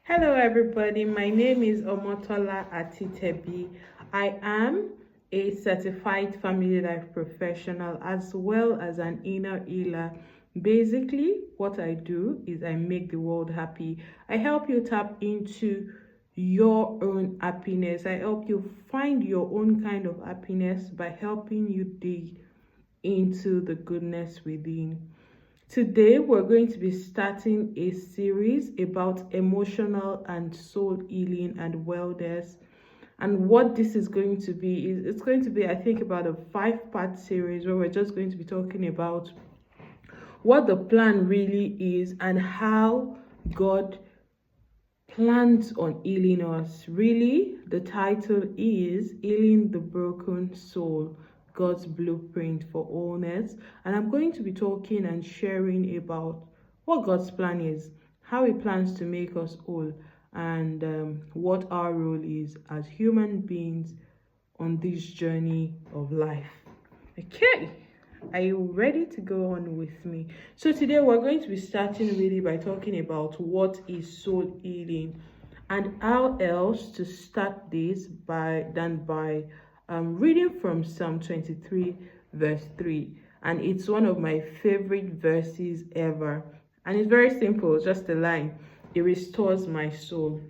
Hello, everybody. My name is Omotola Atitebi. I am a certified family life professional as well as an inner healer. Basically, what I do is I make the world happy. I help you tap into your own happiness. I help you find your own kind of happiness by helping you dig into the goodness within. Today, we're going to be starting a series about emotional and soul healing and wellness. And what this is going to be is it's going to be, I think, about a 5-part series where we're just going to be talking about what the plan really is and how God plans on healing us. Really, the title is Healing the Broken Soul, God's Blueprint for Wholeness. And I'm going to be talking and sharing about what God's plan is, how He plans to make us whole, and what our role is as human beings on this journey of life. Okay. Are you ready to go on with me? So today we're going to be starting really by talking about what is soul healing, and how else to start this by reading from Psalm 23 verse 3, and it's one of my favorite verses ever, and it's very simple, just a line: it restores my soul.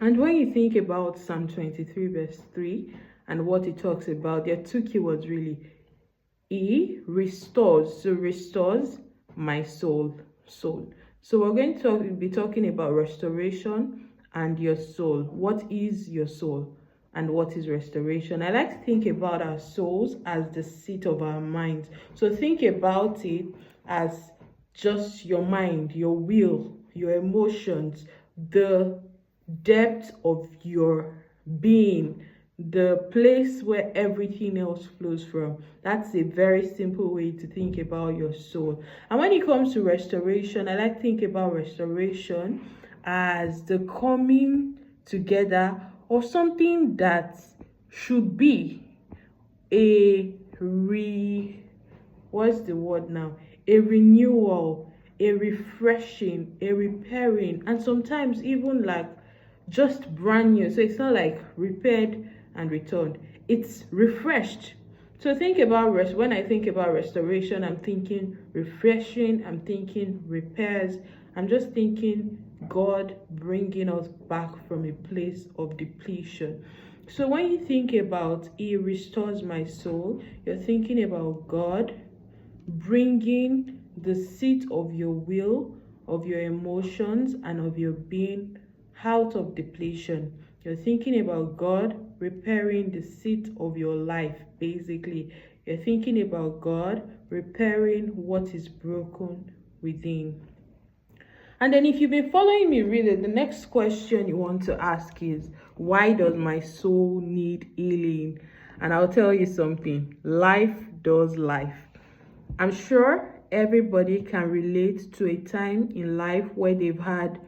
And when you think about Psalm 23 verse 3 and what it talks about, there are two keywords really. He restores, so restores my soul. So we're going to be talking about restoration and your soul. What is your soul and what is restoration? I like to think about our souls as the seat of our minds. So think about it as just your mind, your will, your emotions, the depth of your being, the place where everything else flows from. That's a very simple way to think about your soul. And when it comes to restoration, I like to think about restoration as the coming together of something that should be a what's the word now? A renewal, a refreshing, a repairing, and sometimes even like just brand new. So it's not like repaired and returned, it's refreshed. So think about when I think about restoration, I'm thinking refreshing, I'm thinking repairs, I'm just thinking God bringing us back from a place of depletion. So when you think about He restores my soul, you're thinking about God bringing the seat of your will, of your emotions, and of your being out of depletion. You're thinking about God repairing the seat of your life, basically. You're thinking about God repairing what is broken within. And then if you've been following me really, the next question you want to ask is, why does my soul need healing? And I'll tell you something, life does life. I'm sure everybody can relate to a time in life where they've had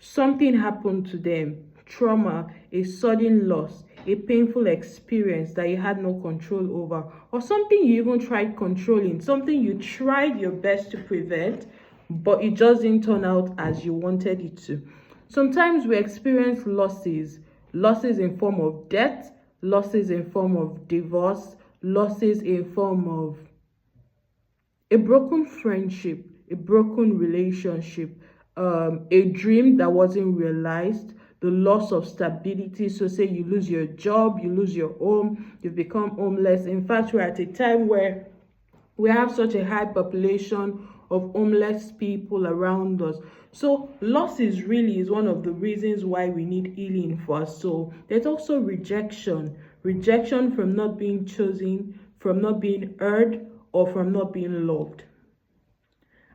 something happen to them, trauma, a sudden loss, a painful experience that you had no control over, or something you even tried controlling, something you tried your best to prevent, but it just didn't turn out as you wanted it to. Sometimes we experience losses in form of death, losses in form of divorce, losses in form of a broken friendship, a broken relationship, a dream that wasn't realized, the loss of stability. So say you lose your job, you lose your home, you become homeless. In fact, we're at a time where we have such a high population of homeless people around us. So loss is one of the reasons why we need healing for our soul. There's also rejection from not being chosen, from not being heard, or from not being loved.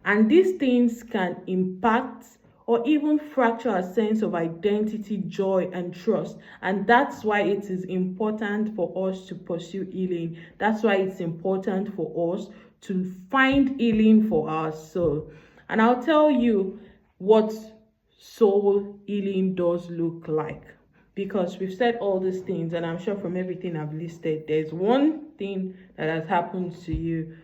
And these things can impact or even fracture our sense of identity, joy, and trust. And that's why it is important for us to pursue healing. That's why it's important for us to find healing for our soul. And I'll tell you what soul healing does look like, because we've said all these things, and I'm sure from everything I've listed, there's one thing that has happened to you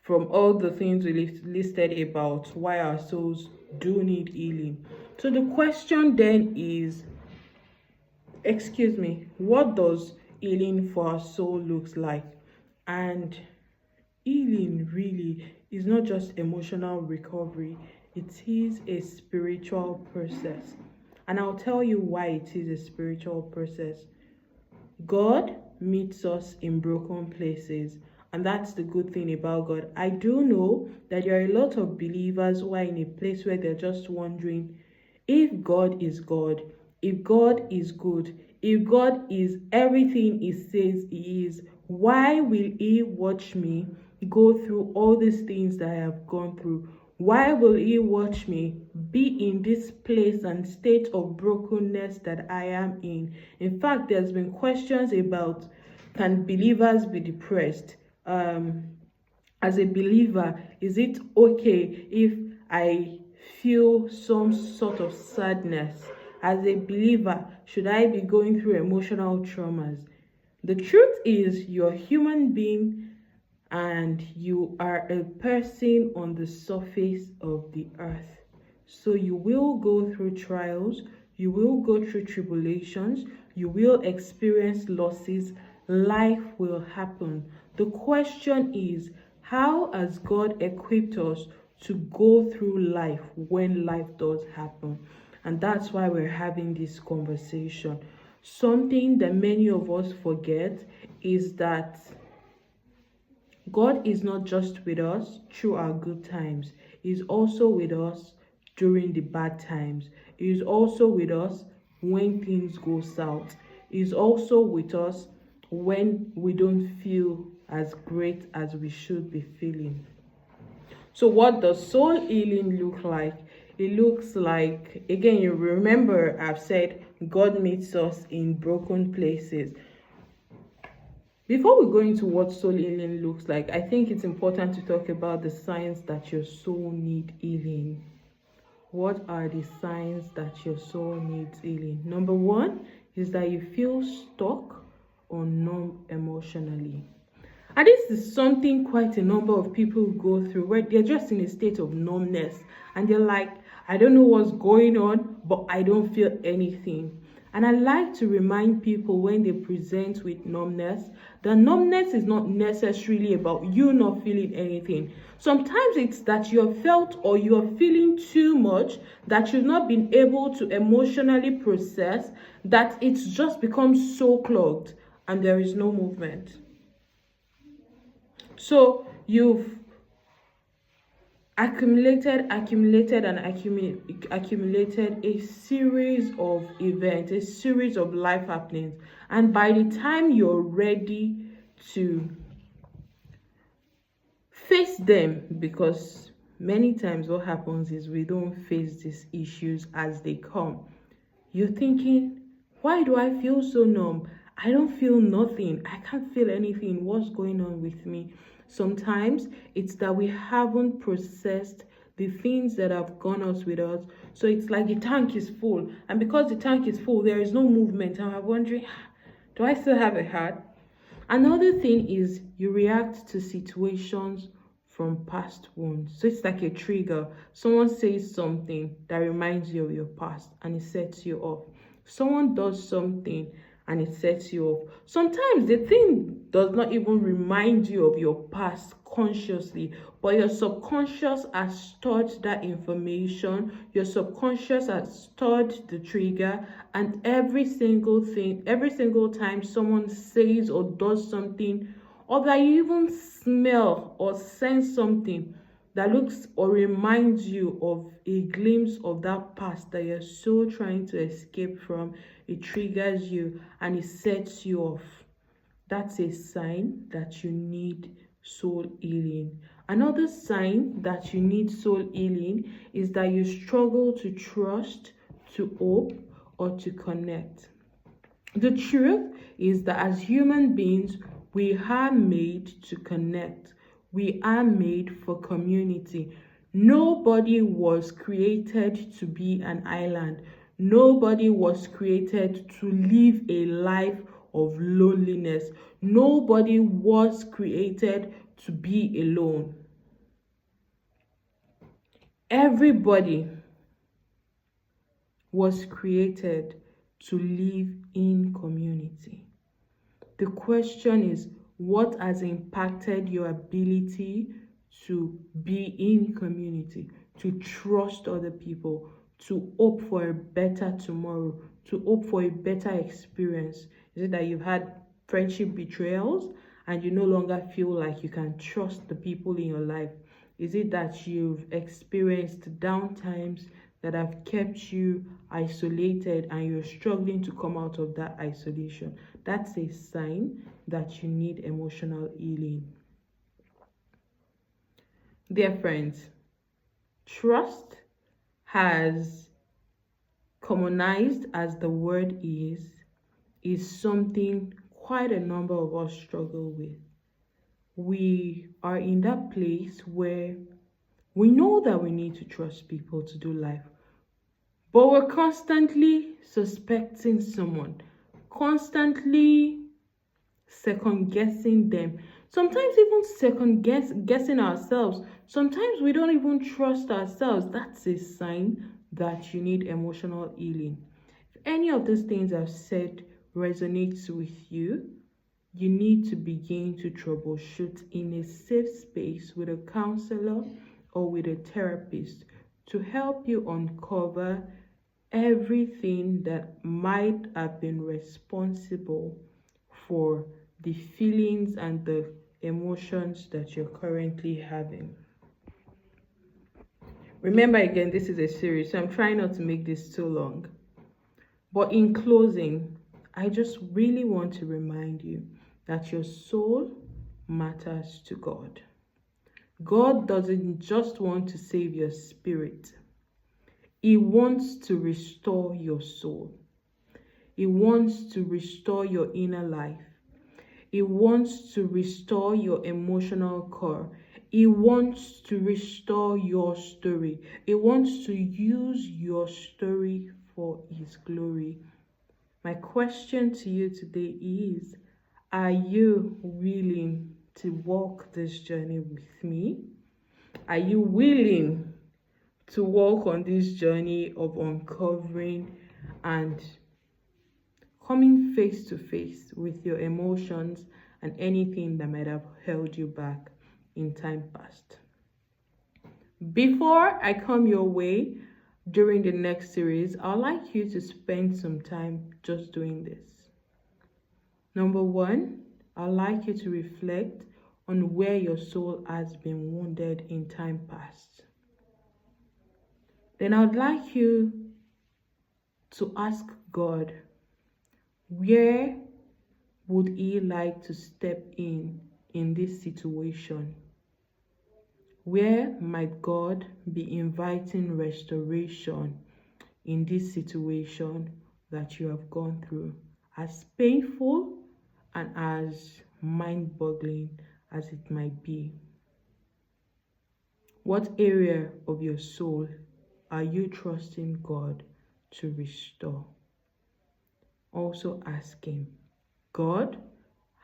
from all the things we listed about why our souls do need healing. So the question then is, what does healing for our soul looks like? And healing really is not just emotional recovery, it is a spiritual process. And I'll tell you why it is a spiritual process. God meets us in broken places, and that's the good thing about God. I do know that there are a lot of believers who are in a place where they're just wondering, if God is God, if God is good, if God is everything He says He is, why will He watch me go through all these things that I have gone through? Why will He watch me be in this place and state of brokenness that I am in? In fact, there's been questions about, can believers be depressed? As a believer, is it okay if I feel some sort of sadness? As a believer, should I be going through emotional traumas? The truth is, you're a human being and you are a person on the surface of the earth. So you will go through trials, you will go through tribulations, you will experience losses, life will happen. The question is, how has God equipped us to go through life when life does happen? And that's why we're having this conversation. Something that many of us forget is that God is not just with us through our good times. He's also with us during the bad times. He's also with us when things go south. He's also with us when we don't feel as great as we should be feeling. So what does soul healing look like? It looks like, again, you remember I've said God meets us in broken places. Before we go into what soul healing looks like, I think it's important to talk about the signs that your soul needs healing. What are the signs that your soul needs healing? Number one is that you feel stuck or numb emotionally. And this is something quite a number of people go through, where they're just in a state of numbness and they're like, I don't know what's going on, but I don't feel anything. And I like to remind people when they present with numbness, that numbness is not necessarily about you not feeling anything. Sometimes it's that you have felt or you are feeling too much that you've not been able to emotionally process, that it's just become so clogged and there is no movement. So you've accumulated a series of events, a series of life happenings, and by the time you're ready to face them, because many times what happens is we don't face these issues as they come, you're thinking, why do I feel so numb? I don't feel nothing. I can't feel anything. What's going on with me? Sometimes it's that we haven't processed the things that have gone us with us. So it's like the tank is full. And because the tank is full, there is no movement. And I'm wondering, do I still have a heart? Another thing is you react to situations from past wounds. So it's like a trigger. Someone says something that reminds you of your past and it sets you off. Someone does something and it sets you off. Sometimes the thing does not even remind you of your past consciously, but your subconscious has stored that information. Your subconscious has stored the trigger, and every single time someone says or does something, or that you even smell or sense something that looks or reminds you of a glimpse of that past that you're so trying to escape from, it triggers you and it sets you off. That's a sign that you need soul healing. Another sign that you need soul healing is that you struggle to trust, to hope, or to connect. The truth is that as human beings, we are made to connect. We are made for community. Nobody was created to be an island. Nobody was created to live a life of loneliness. Nobody was created to be alone. Everybody was created to live in community. The question is, what has impacted your ability to be in community, to trust other people, to hope for a better tomorrow, to hope for a better experience? Is it that you've had friendship betrayals and you no longer feel like you can trust the people in your life? Is it that you've experienced downtimes that have kept you isolated and you're struggling to come out of that isolation? That's a sign that you need emotional healing. Dear friends, trust has commonized as the word is something quite a number of us struggle with. We are in that place where we know that we need to trust people to do life, but we're constantly suspecting someone, constantly second guessing them, sometimes even guessing ourselves. Sometimes we don't even trust ourselves. That's a sign that you need emotional healing. If any of these things I've said resonates with you, you need to begin to troubleshoot in a safe space with a counselor or with a therapist to help you uncover everything that might have been responsible for the feelings and the emotions that you're currently having. Remember, again, this is a series, so I'm trying not to make this too long. But in closing, I just really want to remind you that your soul matters to God. God doesn't just want to save your spirit. He wants to restore your soul. He wants to restore your inner life. He wants to restore your emotional core. He wants to restore your story. He wants to use your story for His glory. My question to you today is, are you willing to walk this journey with me? Are you willing to walk on this journey of uncovering and coming face to face with your emotions and anything that might have held you back in time past? Before I come your way during the next series, I'd like you to spend some time just doing this. Number one, I'd like you to reflect on where your soul has been wounded in time past. Then I'd like you to ask God, where would He like to step in this situation? Where might God be inviting restoration in this situation that you have gone through, as painful and as mind-boggling as it might be? What area of your soul are you trusting God to restore? Also ask Him, God,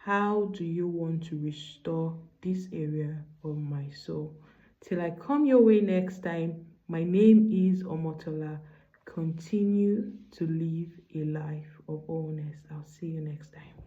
how do you want to restore this area of my soul? Till I come your way next time, my name is Omotola. Continue to live a life of wholeness. I'll see you next time.